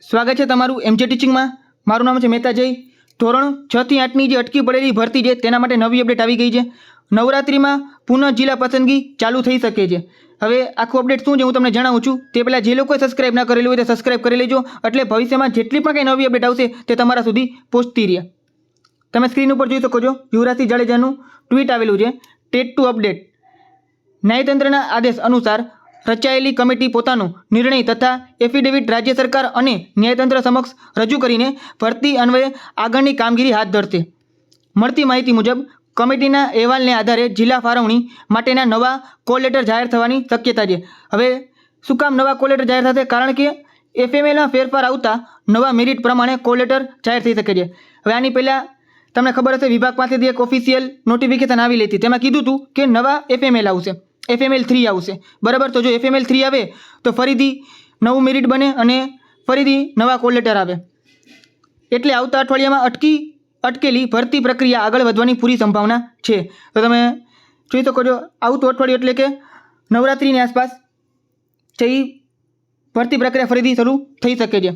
સ્વાગત છે તમારું એમજે ટીચિંગમાં। મારું નામ છે મહેતા જય। ધોરણ 6 થી 8ની જે અટકી પડેલી ભરતી છે તેના માટે નવી અપડેટ આવી ગઈ છે। નવરાત્રિમાં પુનઃ જિલ્લા પસંદગી ચાલુ થઈ શકે છે। હવે આખું અપડેટ શું છે હું તમને જણાવું છું। તે પહેલાં જે લોકોએ સબસ્ક્રાઇબ ના કરેલું હોય તે સબસ્ક્રાઇબ કરી લેજો, એટલે ભવિષ્યમાં જેટલી પણ કંઈ નવી અપડેટ આવશે તે તમારા સુધી પહોંચતી રહે। તમે સ્ક્રીન ઉપર જોઈ શકો છો યુવરાજસિંહ જાડેજાનું ટ્વીટ આવેલું છે। TET two update. ન્યાયતંત્રના આદેશ અનુસાર રચાયેલી કમિટી પોતાનો નિર્ણય તથા એફિડેવિટ રાજ્ય સરકાર અને ન્યાયતંત્ર સમક્ષ રજૂ કરીને ભરતી અન્વયે આગળની કામગીરી હાથ ધરશે। મળતી માહિતી મુજબ કમિટીના અહેવાલને આધારે જિલ્લા ફાળવણી માટેના નવા કોલ લેટર જાહેર થવાની શક્યતા છે। હવે શું કામ નવા કોલ લેટર જાહેર થશે? કારણ કે એફએમએલમાં ફેરફાર આવતા નવા મેરિટ પ્રમાણે કોલ લેટર જાહેર થઈ શકે છે। હવે આની પહેલાં તમને ખબર હશે વિભાગ પાસેથી એક ઓફિશિયલ નોટિફિકેશન આવેલી હતી, તેમાં કીધું હતું કે નવા એફએમએલ આવશે, FML 3 આવશે, બરાબર। તો જો FML 3 આવે તો ફરીથી નવું મેરિટ બને અને ફરીથી નવા કોલ લેટર આવે, એટલે આવતા અઠવાડિયામાં અટકેલી ભરતી પ્રક્રિયા આગળ વધવાની પૂરી સંભાવના છે। તો તમે જોઈ શકો છો આવતું અઠવાડિયું એટલે કે નવરાત્રિની આસપાસ જે ભરતી પ્રક્રિયા ફરીથી શરૂ થઈ શકે છે।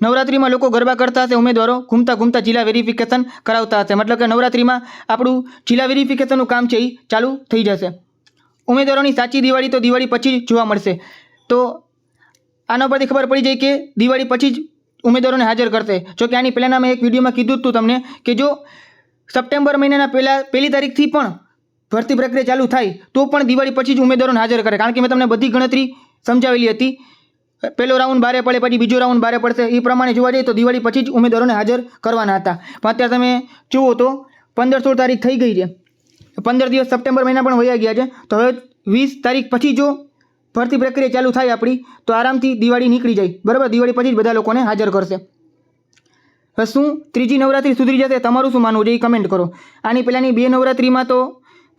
નવરાત્રિમાં લોકો ગરબા કરતા હશે, ઉમેદવારો ઘૂમતા ઘૂમતા જિલ્લા વેરિફિકેશન કરાવતા હશે, મતલબ કે નવરાત્રિમાં આપણું જિલ્લા વેરિફિકેશનનું કામ છે એ ચાલુ થઈ જશે। ઉમેદવારોની સાચી દિવાળી તો દિવાળી પછી જ જોવા મળશે। તો આના પરથી ખબર પડી જાય કે દિવાળી પછી જ ઉમેદવારોને હાજર કરશે। જો કે આની પહેલાંના મેં એક વિડીયોમાં કીધું હતું તમને કે જો સપ્ટેમ્બર મહિનાના પહેલી તારીખથી પણ ભરતી પ્રક્રિયા ચાલુ થાય તો પણ દિવાળી પછી જ ઉમેદવારોને હાજર કરે, કારણ કે મેં તમને બધી ગણતરી સમજાવેલી હતી। પહેલો રાઉન્ડ બારે પડે, પછી બીજો રાઉન્ડ બારે પડશે, એ પ્રમાણે જોવા જઈએ તો દિવાળી પછી જ ઉમેદવારોને હાજર કરવાના હતા। પણ અત્યારે તમે જુઓ તો 15-16 તારીખ થઈ ગઈ છે, 15 દિવસ સપ્ટેમ્બર મહિના પણ વયા ગયા છે। તો હવે 20 તારીખ પછી જો ભરતી પ્રક્રિયા ચાલુ થાય આપણી તો આરામથી દિવાળી નીકળી જાય, બરાબર। દિવાળી પછી જ બધા લોકોને હાજર કરશે। હવે શું ત્રીજી નવરાત્રિ સુધરી જશે? તમારું શું માનવું છે એ કમેન્ટ કરો। આની પહેલાંની 2 નવરાત્રિમાં તો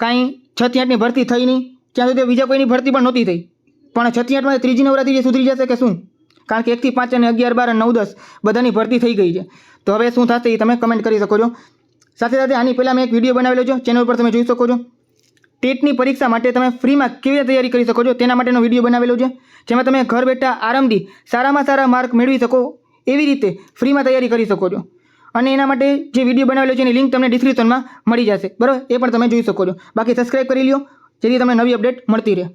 કાંઈ 6 થી 8ની ભરતી થઈ નહીં, ત્યાં સુધી બીજા કોઈની ભરતી પણ નહોતી થઈ, પણ 6 થી 8માં ત્રીજી નવરાત્રિ જે સુધરી જશે કે શું? કારણ કે 1 થી 5 અને 11, 12 અને 9, 10 બધાની ભરતી થઈ ગઈ છે। તો હવે શું થશે એ તમે કમેન્ટ કરી શકો છો। સાથે સાથે આની પહેલાં મેં એક વિડીયો બનાવેલો છે, ચેનલ પર તમે જોઈ શકો છો। ટેટની પરીક્ષા માટે તમે ફ્રીમાં કેવી રીતે તૈયારી કરી શકો છો તેના માટેનો વિડીયો બનાવેલો છે, જેમાં તમે ઘર બેઠા આરામથી સારામાં સારા માર્ક મેળવી શકો એવી રીતે ફ્રીમાં તૈયારી કરી શકો છો। અને એના માટે જે વિડીયો બનાવેલો છે એની લિંક તમને ડિસ્ક્રિપ્શનમાં મળી જશે, બરાબર, એ પણ તમે જોઈ શકો છો। બાકી સબસ્ક્રાઈબ કરી લો જેથી તમને નવી અપડેટ મળતી રહે।